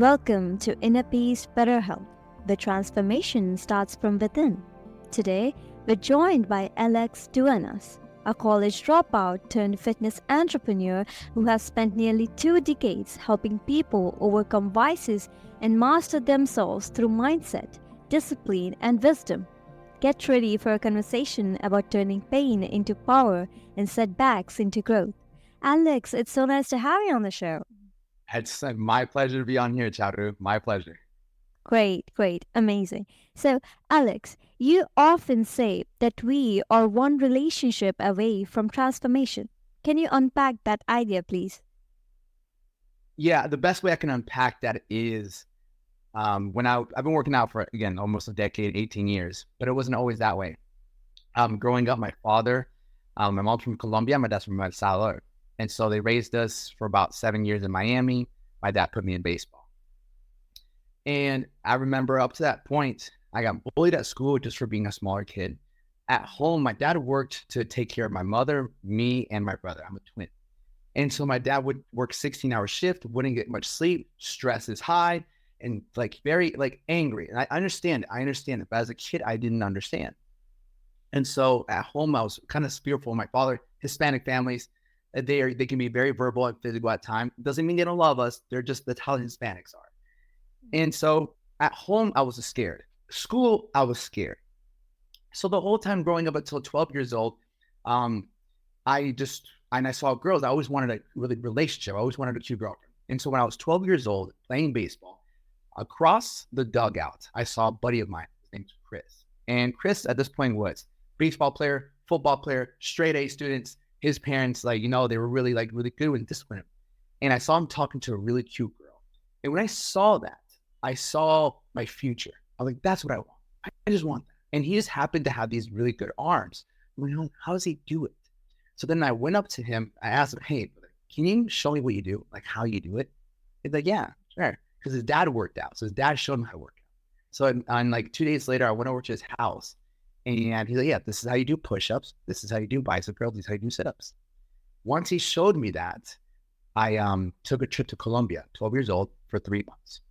Welcome to Inner Peace, Better Health. The transformation starts from within. Today, we're joined by Alex Duenas, a college dropout turned fitness entrepreneur who has spent nearly 2 decades helping people overcome vices and master themselves through mindset, discipline, and wisdom. Get ready for a conversation about turning pain into power and setbacks into growth. Alex, it's so nice to have you on the show. It's my pleasure to be on here, Charu. My pleasure. Great, amazing. So, Alex, you often say that we are one relationship away from transformation. Can you unpack that idea, please? Yeah, the best way I can unpack that is I've been working out for, again, almost a decade, 18 years, but it wasn't always that way. Growing up, my mom's from Colombia, my dad's from El Salvador. And so they raised us for about 7 years in Miami. My dad put me in baseball. And I remember up to that point, I got bullied at school just for being a smaller kid. At home, my dad worked to take care of my mother, me, and my brother. I'm a twin. And so my dad would work 16-hour shift, wouldn't get much sleep, stress is high, and very angry. And I understand it. But as a kid, I didn't understand. And so at home, I was kind of fearful. My father, Hispanic families, they can be very verbal and physical at times. Doesn't mean they don't love us. That's how Hispanics are. And so at home, I was scared. School, I was scared. So the whole time growing up until 12 years old, I saw girls. I always wanted a relationship. I always wanted a cute girlfriend. And so when I was 12 years old playing baseball, across the dugout, I saw a buddy of mine. His name's Chris. And Chris at this point was baseball player, football player, straight A students. His parents, they were really good with discipline. And I saw him talking to a really cute girl. And when I saw that, I saw my future. I was like, that's what I want. I just want that. And he just happened to have these really good arms. I'm like, how does he do it? So then I went up to him. I asked him, hey, can you show me what you do? Like how you do it? He's like, yeah, sure. Because his dad worked out. So his dad showed him how to work out. So on 2 days later, I went over to his house. And he's like, yeah, this is how you do push-ups. This is how you do bicep curls. This is how you do sit-ups. Once he showed me that, I took a trip to Colombia, 12 years old, for 3 months.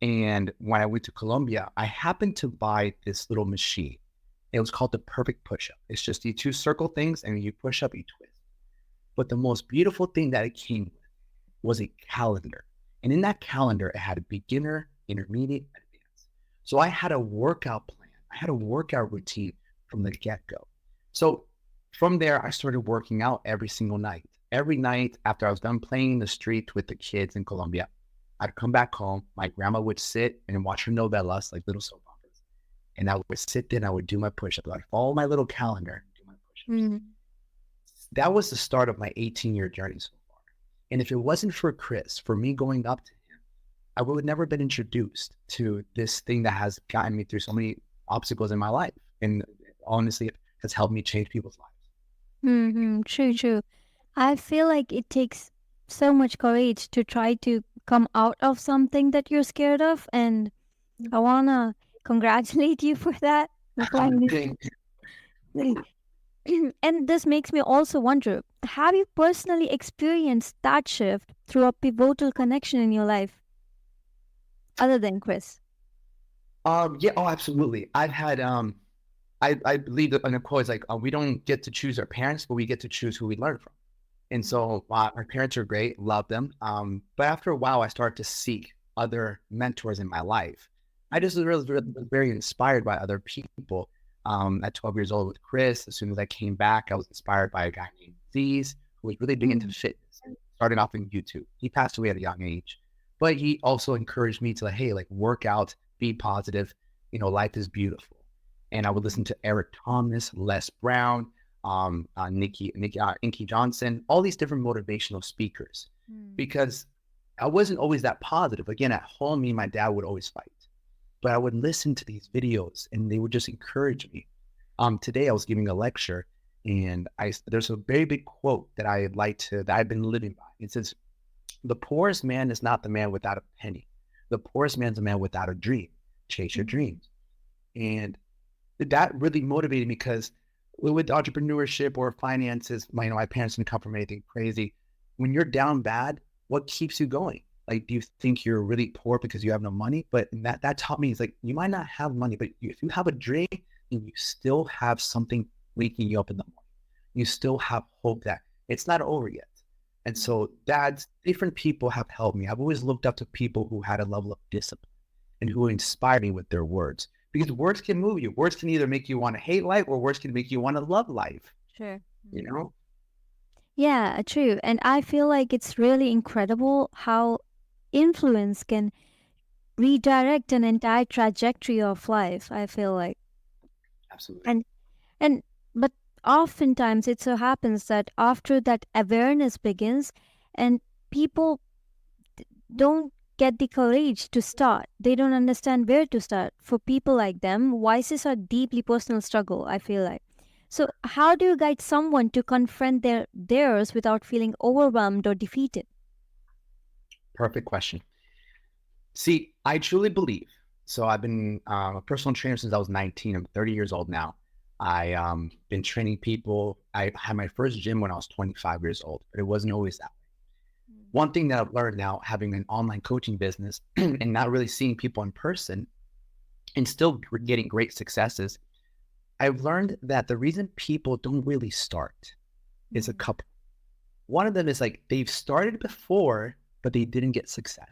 And when I went to Colombia, I happened to buy this little machine. It was called the perfect push-up. It's just you two circle things and you push up, you twist. But the most beautiful thing that it came with was a calendar. And in that calendar, it had a beginner, intermediate, advanced. So I had a workout plan. I had a workout routine from the get-go. So from there, I started working out every single night. Every night after I was done playing in the street with the kids in Colombia, I'd come back home. My grandma would sit and watch her novelas, like little soap operas. And I would sit there and I would do my push-ups. I'd follow my little calendar and do my push-ups. Mm-hmm. That was the start of my 18-year journey so far. And if it wasn't for Chris, for me going up to him, I would have never been introduced to this thing that has gotten me through so many obstacles in my life. And honestly, it has helped me change people's lives. True. I feel like it takes so much courage to try to come out of something that you're scared of. And I want to congratulate you for that. And this makes me also wonder, have you personally experienced that shift through a pivotal connection in your life other than Chris? Yeah, oh, absolutely. I've had, I believe that in a quote is we don't get to choose our parents, but we get to choose who we learn from. And so my parents are great, love them. But after a while, I started to seek other mentors in my life. I just was really very inspired by other people. At 12 years old with Chris, as soon as I came back, I was inspired by a guy named Z's, who was really big into fitness, starting off in YouTube. He passed away at a young age, but he also encouraged me to work out, be positive. Life is beautiful. And I would listen to Eric Thomas, Les Brown, Inky Johnson, all these different motivational speakers, because I wasn't always that positive. Again, at home, me and my dad would always fight, but I would listen to these videos and they would just encourage me. Today I was giving a lecture and there's a very big quote that that I've been living by. It says, the poorest man is not the man without a penny. The poorest man's a man without a dream. Chase your dreams. And that really motivated me because with entrepreneurship or finances, my parents didn't come from anything crazy. When you're down bad, what keeps you going? Like, do you think you're really poor because you have no money? But that taught me, it's like, you might not have money, but if you have a dream and you still have something waking you up in the morning, you still have hope that it's not over yet. And so that's different people have helped me. I've always looked up to people who had a level of discipline and who inspired me with their words, because words can move you. Words can either make you want to hate life or words can make you want to love life, Sure. you know? Yeah, true. And I feel like it's really incredible how influence can redirect an entire trajectory of life, I feel like. Absolutely. And and but oftentimes it so happens that after that awareness begins and people don't get the courage to start. They don't understand where to start. For people like them, vices are deeply personal struggle, I feel like. So how do you guide someone to confront theirs without feeling overwhelmed or defeated? Perfect question. See, I truly believe. So I've been a personal trainer since I was 19. I'm 30 years old now. I been training people. I had my first gym when I was 25 years old, but it wasn't always that. One thing that I've learned now, having an online coaching business and not really seeing people in person and still getting great successes, I've learned that the reason people don't really start is a couple. One of them is like they've started before, but they didn't get success.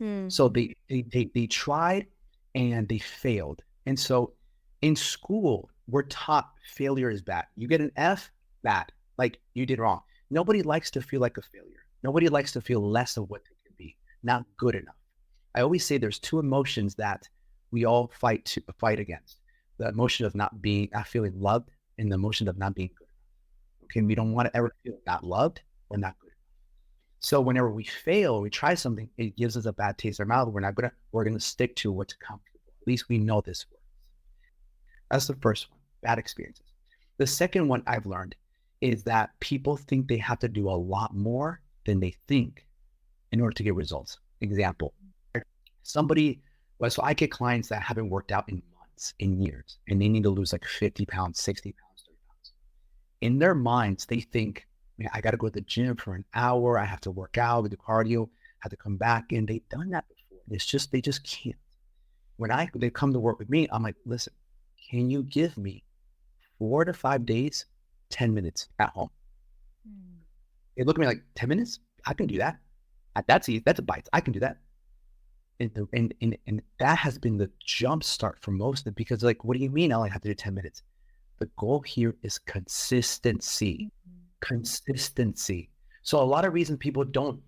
Mm. So they tried and they failed. And so in school, we're taught failure is bad. You get an F, bad. Like you did wrong. Nobody likes to feel like a failure. Nobody likes to feel less of what they can be, not good enough. I always say there's two emotions that we all fight against: the emotion of not feeling loved, and the emotion of not being good. Okay, we don't want to ever feel not loved or not good. So whenever we fail, we try something, it gives us a bad taste in our mouth. We're gonna stick to what's comfortable. At least we know this works. That's the first one, bad experiences. The second one I've learned is that people think they have to do a lot more than they think in order to get results. Example, so I get clients that haven't worked out in months, in years, and they need to lose like 50 pounds, 60 pounds, 30 pounds. In their minds, they think, man, I got to go to the gym for an hour. I have to work out, do cardio, have to come back. And they've done that before. They just can't. When they come to work with me, I'm like, listen, can you give me 4 to 5 days, 10 minutes at home? They look at me like, 10 minutes? I can do that. That's easy. That's a bite. I can do that. And that has been the jump start for most of them, because like, what do you mean I only have to do 10 minutes? The goal here is consistency. Consistency. So a lot of reasons people don't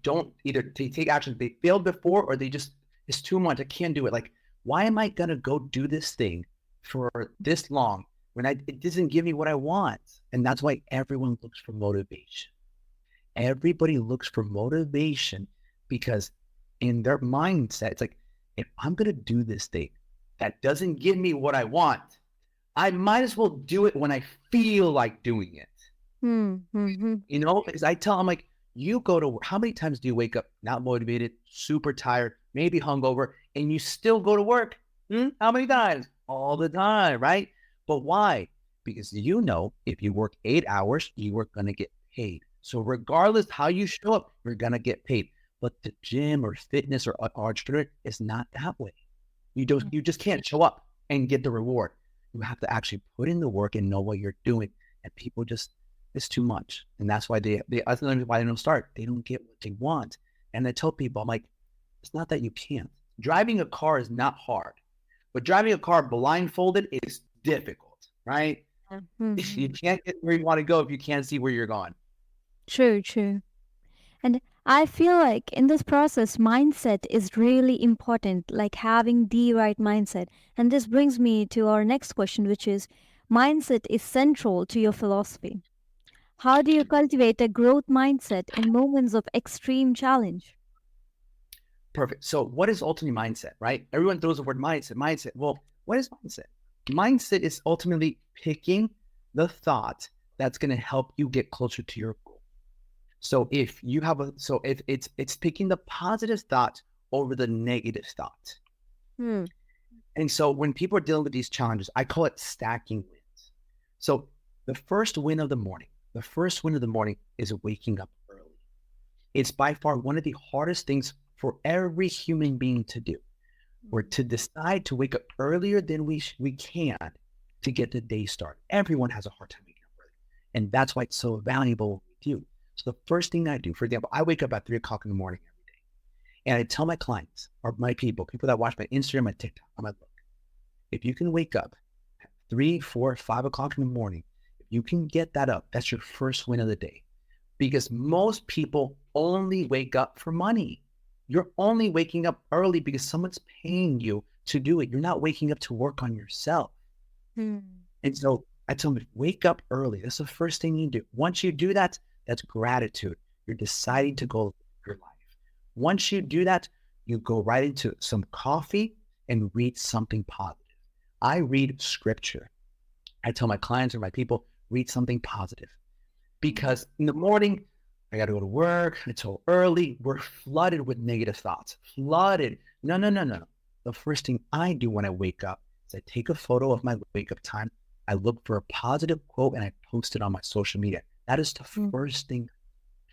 either take action, they failed before, or they just, it's too much. I can't do it. Like, why am I gonna go do this thing for this long when it doesn't give me what I want? And that's why everyone looks for motivation. Everybody looks for motivation because in their mindset, it's like, if I'm gonna do this thing that doesn't give me what I want, I might as well do it when I feel like doing it. Mm-hmm. You know, because I tell them, like, you go to work. How many times do you wake up not motivated, super tired, maybe hungover, and you still go to work? How many times? All the time, right? But why? Because you know, if you work 8 hours, you are going to get paid. So regardless how you show up, you're going to get paid. But the gym or fitness or entrepreneur is not that way. You just can't show up and get the reward. You have to actually put in the work and know what you're doing. And people just, it's too much. And that's why that's why they don't start. They don't get what they want. And I tell people, I'm like, it's not that you can't. Driving a car is not hard, but driving a car blindfolded is difficult, right? You can't get where you want to go if you can't see where you're going. True, true. And I feel like in this process, mindset is really important, like having the right mindset. And this brings me to our next question, which is mindset is central to your philosophy. How do you cultivate a growth mindset in moments of extreme challenge? Perfect. So what is ultimately mindset, right? Everyone throws the word mindset. Well, what is mindset? Mindset is ultimately picking the thought that's going to help you get closer to your goal. So if it's picking the positive thought over the negative thought. And so when people are dealing with these challenges, I call it stacking wins. So the first win of the morning is waking up early. It's by far one of the hardest things for every human being to do, or to decide to wake up earlier than we can to get the day started. Everyone has a hard time waking up early. And that's why it's so valuable what we do. So the first thing I do, for example, I wake up at 3 o'clock in the morning every day. And I tell my clients or my people that watch my Instagram, my TikTok, I'm like, look, if you can wake up at 3, 4, 5 o'clock in the morning, if you can get that up, that's your first win of the day. Because most people only wake up for money. You're only waking up early because someone's paying you to do it. You're not waking up to work on yourself. Hmm. And so I tell them, wake up early. That's the first thing you do. Once you do that, that's gratitude. You're deciding to go live your life. Once you do that, you go right into some coffee and read something positive. I read scripture. I tell my clients or my people, read something positive. Because in the morning, I got to go to work. It's so early. We're flooded with negative thoughts. Flooded. No. The first thing I do when I wake up is I take a photo of my wake up time. I look for a positive quote and I post it on my social media. That is the first thing.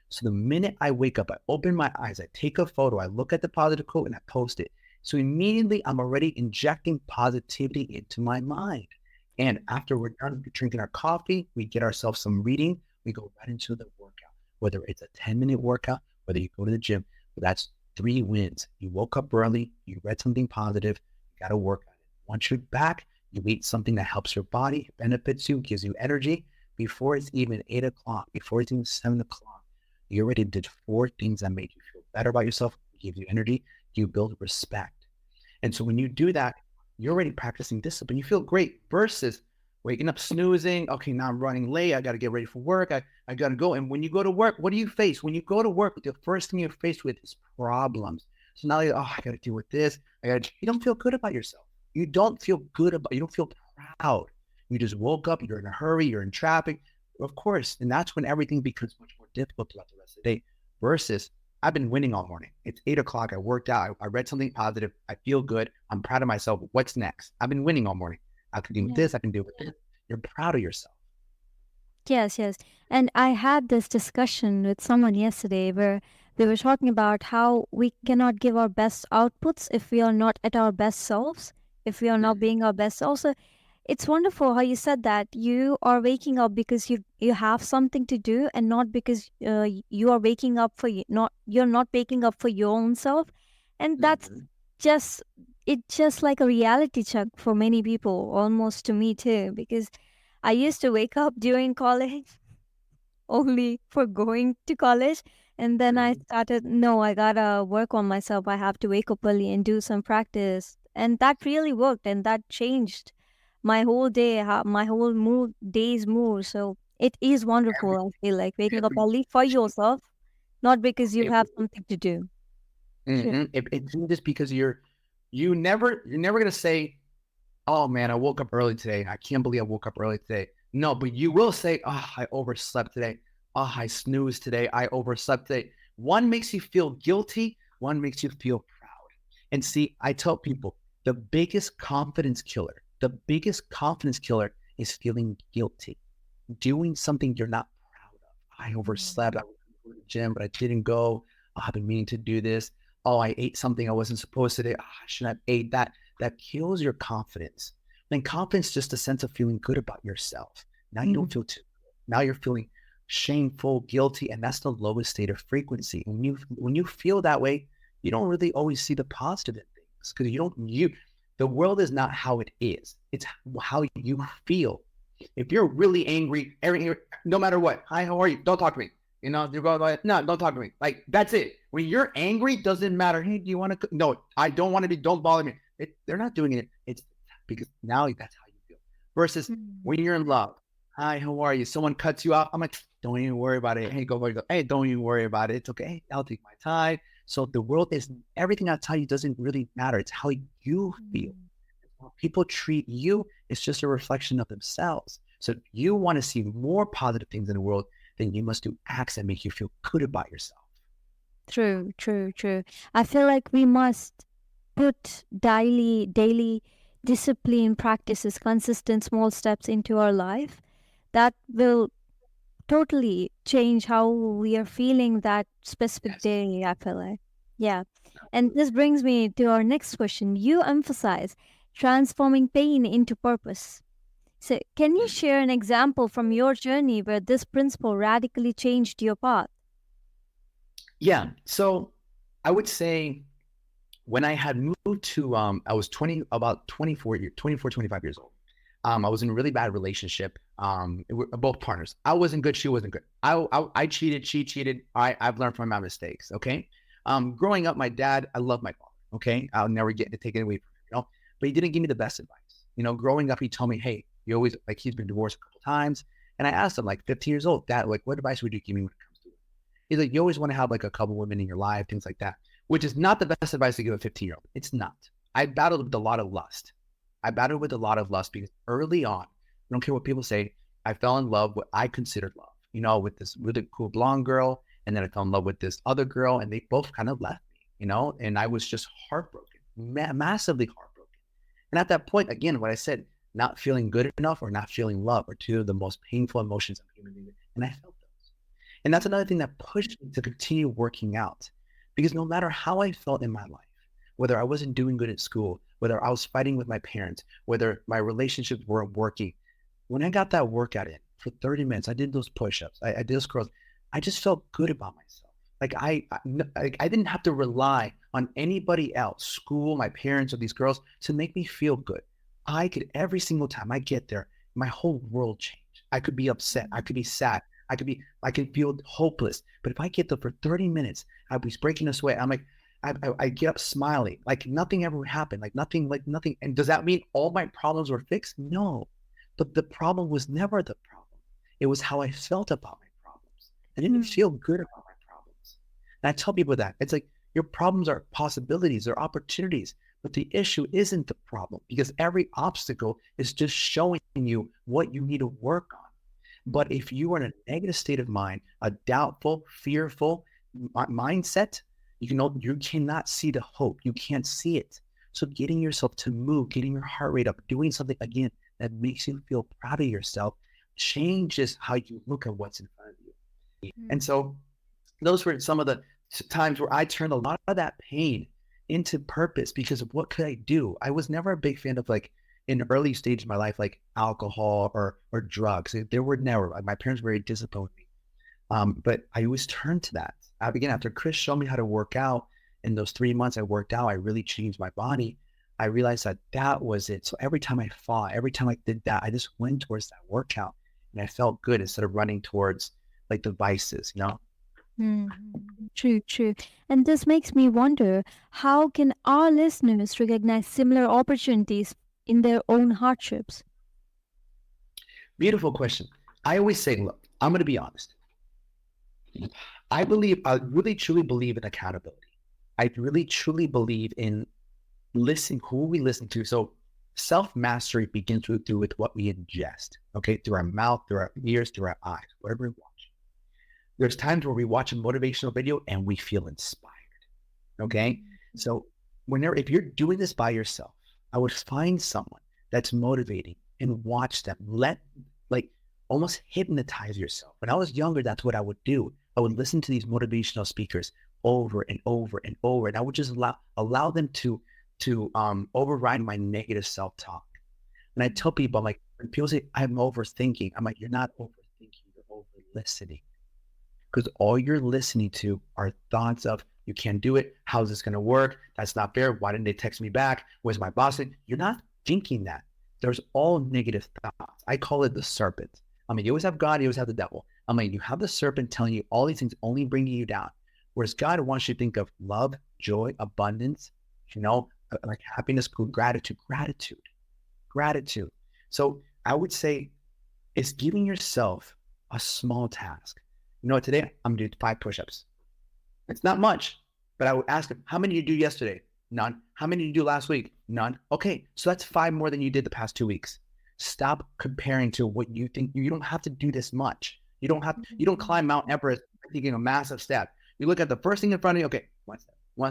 So the minute I wake up, I open my eyes, I take a photo, I look at the positive quote and I post it. So immediately I'm already injecting positivity into my mind. And after we're done drinking our coffee, we get ourselves some reading, we go right into the workout, whether it's a 10-minute workout, whether you go to the gym, that's 3 wins. You woke up early, you read something positive, you got to work on it. Once you're back, you eat something that helps your body, benefits you, gives you energy. Before it's even 8 o'clock, before it's even 7 o'clock, you already did 4 things that made you feel better about yourself, give you energy, you build respect. And so when you do that, you're already practicing discipline. You feel great versus waking up snoozing. Okay, now I'm running late. I got to get ready for work. I got to go. And when you go to work, what do you face? When you go to work, the first thing you're faced with is problems. So now you're, I got to deal with this. You don't feel good about yourself. You don't feel you don't feel proud. You just woke up, you're in a hurry, you're in traffic. Of course. And that's when everything becomes much more difficult throughout the rest of the day versus I've been winning all morning. It's 8 o'clock. I worked out. I read something positive. I feel good. I'm proud of myself. What's next? I've been winning all morning. I can do this. I can do this. You're proud of yourself. Yes, yes. And I had this discussion with someone yesterday where we were talking about how we cannot give our best outputs if we are not at our best selves, if we are not being our best selves. So it's wonderful how you said that you are waking up because you have something to do and not because you are waking up for you, not you're not waking up for your own self. And that's just it's just like a reality check for many people, almost to me too, because I used to wake up during college only for going to college. And then I started, no, I gotta work on myself. I have to wake up early and do some practice. And that really worked and that changed my whole day, my whole day's mood. So it is wonderful, I feel like, waking up Every early for yourself, not because you it, have something to do. Sure. it's just because you're never gonna say, oh man, I woke up early today. I can't believe I woke up early today. No, but you will say, oh, I overslept today. Oh, I snoozed today. I overslept today. One makes you feel guilty. One makes you feel proud. And see, I tell people the biggest confidence killer is feeling guilty, doing something you're not proud of. I overslept. I went to the gym, but I didn't go. Oh, I've been meaning to do this. Oh, I ate something I wasn't supposed to. Oh, I shouldn't have ate that. That kills your confidence. And confidence is just a sense of feeling good about yourself. Now you don't feel too good. Now you're feeling shameful, guilty, and that's the lowest state of frequency. When you feel that way, you don't really always see the positive in things because the world is not how it is. It's how you feel. If you're really angry, no matter what, hi, how are you? Don't talk to me. You know, you're going like, no, don't talk to me. Like, that's it. When you're angry, doesn't matter. Hey, do you want to? No, I don't want to be. Don't bother me. They're not doing it. It's because now that's how you feel. Versus when you're in love. Hi, how are you? Someone cuts you off. I'm like, don't even worry about it. Hey, go. Hey, don't even worry about it. It's okay. Hey, I'll take my time. So the world is everything I tell you doesn't really matter. It's how you feel. How people treat you, it's just a reflection of themselves. So if you want to see more positive things in the world, then you must do acts that make you feel good about yourself. True, true, true. I feel like we must put daily discipline practices, consistent small steps into our life that will totally change how we are feeling that specific Yes. day, I feel like. Yeah. And this brings me to our next question. You emphasize transforming pain into purpose. So, can you share an example from your journey where this principle radically changed your path? Yeah. So I would say when I had moved to, I was 20, about 25 years old. I was in a really bad relationship. Both partners. I wasn't good. She wasn't good. I cheated. She cheated. I've learned from my mistakes. Okay. Growing up, my dad, I love my father. Okay. I'll never get to take it away from him, but he didn't give me the best advice. Growing up, he told me, hey, you always, like, he's been divorced a couple times. And I asked him, like, 15 years old, Dad, like, what advice would you give me when it comes to it? He's like, you always want to have like a couple women in your life, things like that, which is not the best advice to give a 15-year-old. It's not. I battled with a lot of lust. I battled with a lot of lust because early on, I don't care what people say, I fell in love with what I considered love, with this really cool blonde girl. And then I fell in love with this other girl, and they both kind of left me, and I was just heartbroken, massively heartbroken. And at that point, again, what I said, not feeling good enough or not feeling love are two of the most painful emotions of human being. And I felt those. And that's another thing that pushed me to continue working out. Because no matter how I felt in my life, whether I wasn't doing good at school, whether I was fighting with my parents, whether my relationships weren't working, when I got that workout in for 30 minutes, I did those push-ups, I did those curls, I just felt good about myself. Like I didn't have to rely on anybody else, school, my parents, or these girls to make me feel good. I could, every single time I get there, my whole world changed. I could be upset. I could be sad. I could feel hopeless. But if I get there for 30 minutes, I was breaking a sweat. I'm like, I get up smiling, like nothing ever happened, like nothing. And does that mean all my problems were fixed? No, but the problem was never the problem. It was how I felt about my problems. I didn't Hmm. feel good about my problems. And I tell people that it's like your problems are possibilities, they're opportunities. But the issue isn't the problem because every obstacle is just showing you what you need to work on. But if you are in a negative state of mind, a doubtful, fearful mindset, you cannot see the hope. You can't see it. So getting yourself to move, getting your heart rate up, doing something again that makes you feel proud of yourself changes how you look at what's in front of you. And Hmm. so those were some of the times where I turned a lot of that pain into purpose because of what could I do? I was never a big fan of, like, in the early stage of my life, like alcohol or drugs. There were never, like, my parents were very disciplined with me. But I always turned to that. I began after Chris showed me how to work out. In those 3 months I worked out, I really changed my body. I realized that that was it. So every time I fought, every time I did that, I just went towards that workout and I felt good instead of running towards like the vices. Hmm. True, true. And this makes me wonder, how can our listeners recognize similar opportunities in their own hardships? Beautiful question. I always say, look, I'm going to be honest. I really truly believe in accountability. I really truly believe in listening, who we listen to. So self-mastery begins with what we ingest, okay? Through our mouth, through our ears, through our eyes, whatever we watch. There's times where we watch a motivational video and we feel inspired, okay? So if you're doing this by yourself, I would find someone that's motivating and watch them. Like, almost hypnotize yourself. When I was younger, that's what I would do. I would listen to these motivational speakers over and over and over, and I would just allow them to override my negative self-talk. And I tell people, I'm like, when people say I'm overthinking, I'm like, you're not overthinking, you're over listening. Because all you're listening to are thoughts of, you can't do it. How's this going to work? That's not fair. Why didn't they text me back? Where's my boss? You're not thinking that. There's all negative thoughts. I call it the serpent. I mean, you always have God, you always have the devil. I mean, you have the serpent telling you all these things, only bringing you down. Whereas God wants you to think of love, joy, abundance, like happiness, gratitude. So I would say it's giving yourself a small task. Today I'm doing 5 push-ups. It's not much, but I would ask him, how many did you do yesterday? None. How many did you do last week? None. Okay, so that's 5 more than you did the past 2 weeks. Stop comparing to what you think. You don't have to do this much. You don't climb Mount Everest taking a massive step. You look at the first thing in front of you. Okay, one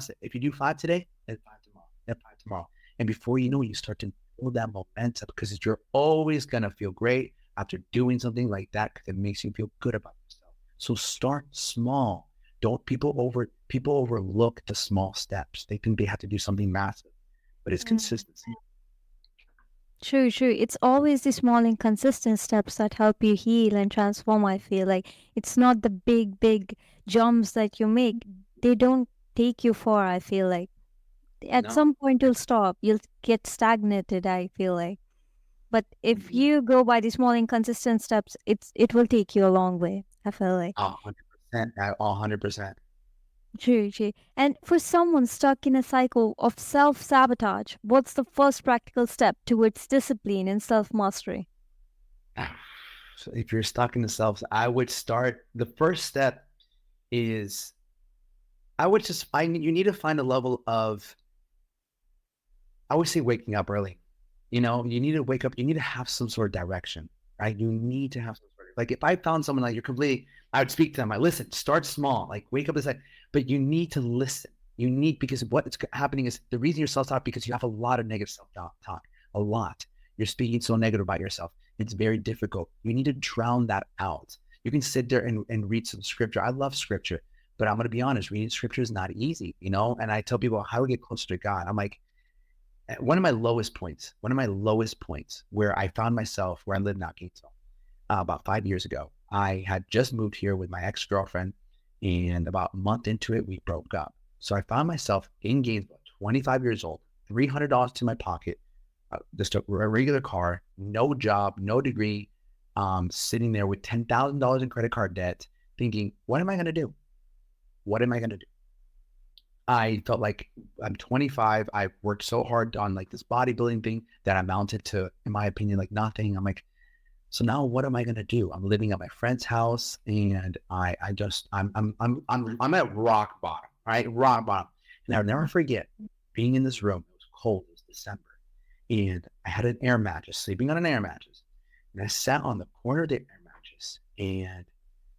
step. If you do 5 today, then 5 tomorrow, then 5 tomorrow. And before you know it, you start to build that momentum because you're always going to feel great after doing something like that because it makes you feel good about yourself. So start small. Don't People overlook the small steps. They think they have to do something massive, but it's consistency. True, true. It's always the small and consistent steps that help you heal and transform, I feel like. It's not the big, big jumps that you make. They don't take you far, I feel like. At No. some point, you'll stop. You'll get stagnated, I feel like. But if Mhm. you go by the small and consistent steps, it will take you a long way, I feel like. 100%. 100%. True, true. And for someone stuck in a cycle of self sabotage, what's the first practical step towards discipline and self mastery? So if you're stuck in the self, I would start. The first step is I would just find you need to find a level of, I would say, waking up early. You need to wake up. You need to have some sort of direction, right? You need to have some sort of, like, if I found someone like you're completely, I would speak to them. I listen, start small, like wake up this, but you need to listen. You need, because what's happening is the reason you're self-talk, because you have a lot of negative self-talk, a lot. You're speaking so negative about yourself. It's very difficult. You need to drown that out. You can sit there and read some scripture. I love scripture, but I'm going to be honest, reading scripture is not easy, And I tell people, how do we get closer to God? I'm like, one of my lowest points where I found myself, where I lived in Gainesville, about 5 years ago. I had just moved here with my ex-girlfriend, and about a month into it, we broke up. So I found myself in Gainesville, 25 years old, $300 to my pocket, just a regular car, no job, no degree, sitting there with $10,000 in credit card debt, thinking, what am I going to do? What am I going to do? I felt like I'm 25. I worked so hard on like this bodybuilding thing that amounted to, in my opinion, like nothing. I'm like, so now what am I gonna do? I'm living at my friend's house, and I'm at rock bottom, right? Rock bottom. And I'll never forget being in this room. It was cold. It was December, and I had an air mattress, sleeping on an air mattress, and I sat on the corner of the air mattress, and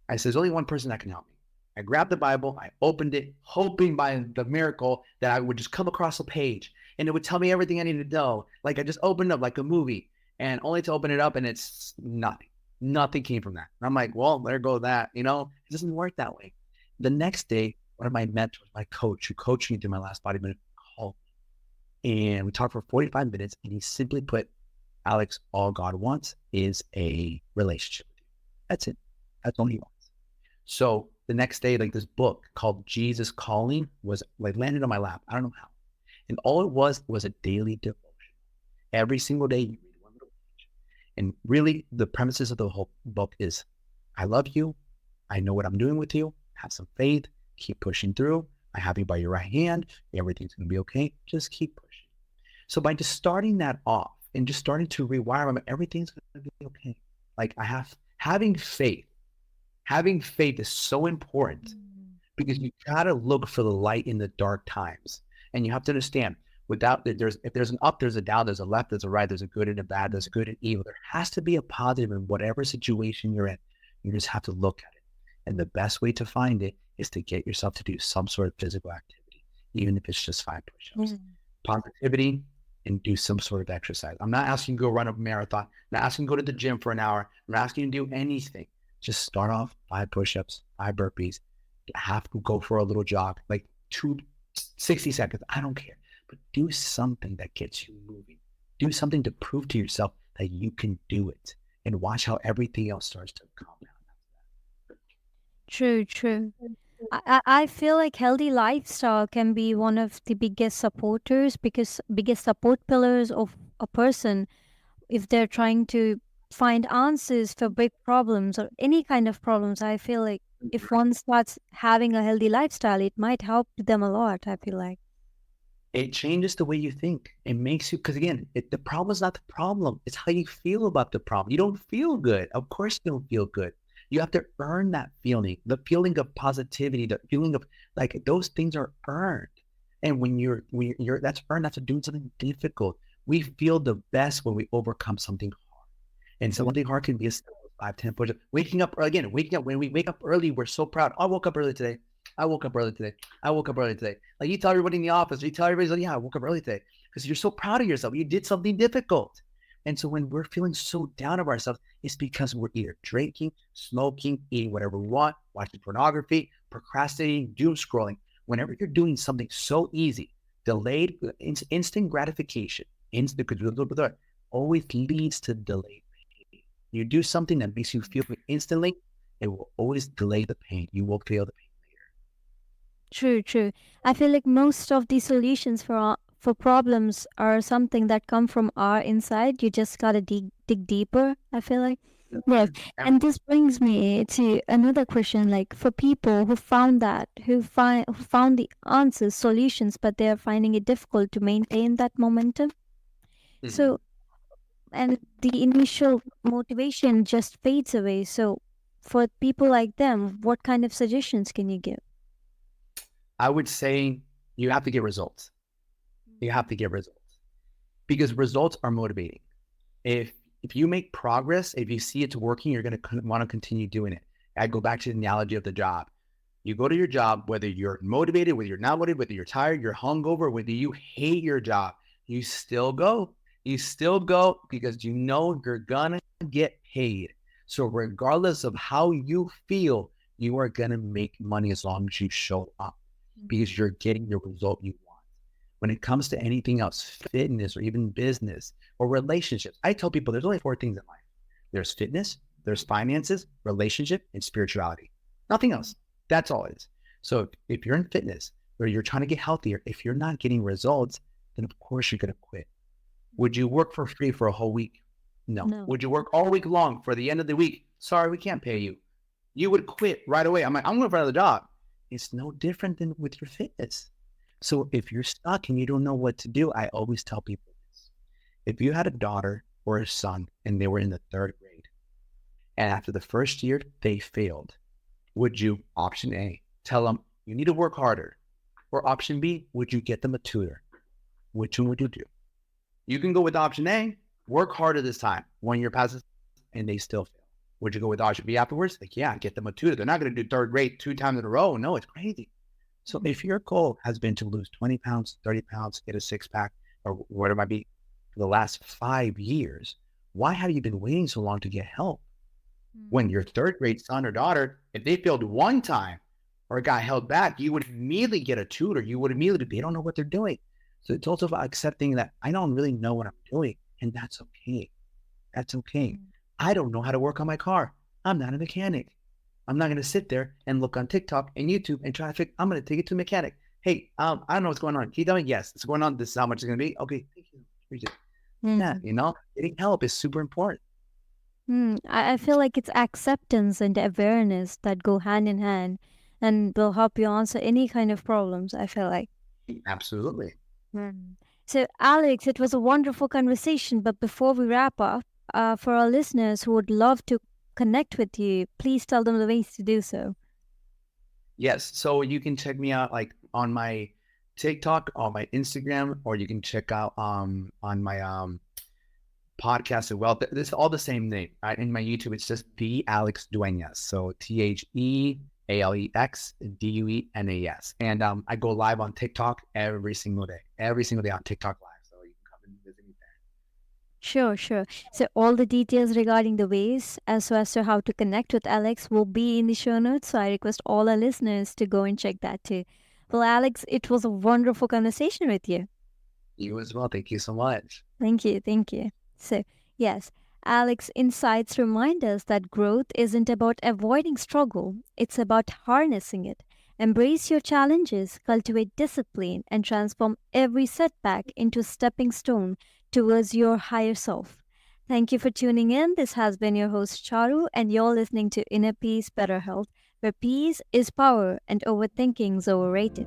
I said, there's only one person that can help me. I grabbed the Bible, I opened it, hoping by the miracle that I would just come across a page and it would tell me everything I needed to know. Like I just opened up like a movie, and only to open it up and it's nothing. Nothing came from that. And I'm like, well, there goes that. It doesn't work that way. The next day, one of my mentors, my coach who coached me through my last bodybuilding, called me, and we talked for 45 minutes, and he simply put, Alex, all God wants is a relationship with you. That's it. That's all he wants. So the next day, like, this book called Jesus Calling was like landed on my lap. I don't know how. And all it was a daily devotion. Every single day you read one little page. And really the premises of the whole book is, I love you. I know what I'm doing with you. Have some faith. Keep pushing through. I have you by your right hand. Everything's going to be okay. Just keep pushing. So by just starting that off and just starting to rewire them, everything's going to be okay. Like having faith is so important, because you got to look for the light in the dark times. And you have to understand, if there's an up, there's a down, there's a left, there's a right, there's a good and a bad, there's a good and evil. There has to be a positive in whatever situation you're in. You just have to look at it. And the best way to find it is to get yourself to do some sort of physical activity, even if it's just 5 push-ups. Positivity, and do some sort of exercise. I'm not asking you to go run a marathon. I'm not asking you to go to the gym for an hour. I'm not asking you to do anything. Just start off 5 push-ups, 5 burpees, have to go for a little jog, like 60 seconds. I don't care, but do something that gets you moving. Do something to prove to yourself that you can do it, and watch how everything else starts to compound. True, true. I feel like healthy lifestyle can be one of the biggest support pillars of a person if they're trying to find answers for big problems or any kind of problems. I feel like if one starts having a healthy lifestyle, it might help them a lot, I feel like. It changes the way you think. It makes you, because again, the problem is not the problem. It's how you feel about the problem. You don't feel good. Of course you don't feel good. You have to earn that feeling, the feeling of positivity, the feeling of, like, those things are earned. And when you're that's earned after doing something difficult. We feel the best when we overcome something hard. And so something hard can be a 5, 10 push-ups. Waking up, when we wake up early, we're so proud. I woke up early today. I woke up early today. I woke up early today. Like, you tell everybody in the office, you tell everybody, like, yeah, I woke up early today, because you're so proud of yourself. You did something difficult. And so when we're feeling so down of ourselves, it's because we're either drinking, smoking, eating whatever we want, watching pornography, procrastinating, doom scrolling. Whenever you're doing something so easy, delayed, instant gratification, always leads to delayed pain. You do something that makes you feel it instantly, it will always delay the pain. You will feel the pain later. True, true. I feel like most of the solutions for problems are something that come from our inside. You just gotta dig deeper, I feel like. Yes. And And this brings me to another question, like for people who found that, who found the answers, solutions, but they are finding it difficult to maintain that momentum. mhm, So, and the initial motivation just fades away. So, for people like them, what kind of suggestions can you give? I would say you have to get results. You have to get results because results are motivating. If you make progress, if you see it's working, you're going to want to continue doing it. I go back to the analogy of the job. You go to your job, whether you're motivated, whether you're not motivated, whether you're tired, you're hungover, whether you hate your job, you still go. You still go because you know you're gonna get paid. So regardless of how you feel, you are gonna make money as long as you show up because you're getting the result you want. When it comes to anything else, fitness or even business or relationships, I tell people there's only four things in life. There's fitness, there's finances, relationship, and spirituality. Nothing else. That's all it is. So if you're in fitness or you're trying to get healthier, if you're not getting results, then of course you're going to quit. Would you work for free for a whole week? No. No. Would you work all week long for the end of the week? Sorry, we can't pay you. You would quit right away. I'm like, I'm going for another job. It's no different than with your fitness. So if you're stuck and you don't know what to do, I always tell people this. If you had a daughter or a son and they were in the third grade, and after the first year they failed, would you, option A, tell them you need to work harder? Or option B, would you get them a tutor? Which one would you do? You can go with option A, work harder this time. 1 year passes and they still fail. Would you go with option B afterwards? Like, yeah, get them a tutor. They're not going to do third grade 2 times in a row. No, it's crazy. So if your goal has been to lose 20 pounds, 30 pounds, get a six pack, or whatever it might be for the last 5 years, why have you been waiting so long to get help? When your third grade son or daughter, if they failed one time or got held back, you would immediately get a tutor. You would immediately, they don't know what they're doing. So it's also about accepting that I don't really know what I'm doing, and that's okay. That's okay. I don't know how to work on my car. I'm not a mechanic. I'm not going to sit there and look on TikTok and YouTube and try to figure, I'm going to take it to a mechanic. Hey, I don't know what's going on. Can you tell me? Yes, it's going on. This is how much it's going to be. Okay, thank you. Appreciate it. Yeah, getting help is super important. I feel like it's acceptance and awareness that go hand in hand and will help you answer any kind of problems, I feel like. Absolutely. Mm. So, Alex, it was a wonderful conversation. But before we wrap up, for our listeners who would love to connect with you, please tell them the ways to do so. Yes. So you can check me out like on my TikTok, on my Instagram, or you can check out on my podcast as well. This is all the same name. Right? In my YouTube, it's just the Alex Duenas. So TheAlexDuenas. And I go live on TikTok every single day on TikTok live. So you can come and visit me there. Sure, sure. So all the details regarding the ways as to how to connect with Alex will be in the show notes. So I request all our listeners to go and check that too. Well, Alex, it was a wonderful conversation with you. You as well. Thank you so much. Thank you, thank you. So, yes, Alex insights remind us that growth isn't about avoiding struggle, it's about harnessing it. Embrace your challenges, cultivate discipline, and transform every setback into a stepping stone towards your higher self. Thank you for tuning in. This has been your host, Charu, and you're listening to Inner Peace, Better Health, where peace is power and overthinking is overrated.